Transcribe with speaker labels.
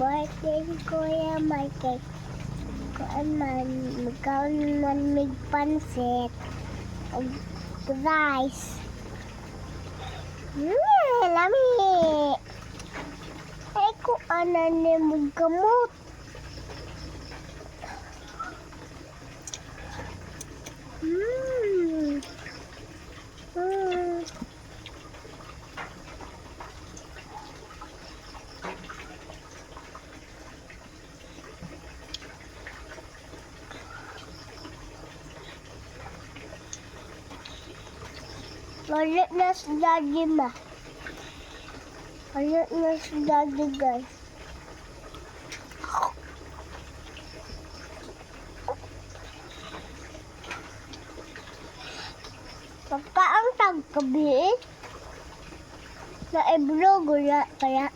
Speaker 1: birthday ni Kuya Michael. Kuan man, magkaon man mig pansit. O rice. Lami. Ay, kuan na ni mong gamot. Malit na si Daddy, ma. Malit na si Daddy, guys. Pagka ang tagkabi, na iblo gula kaya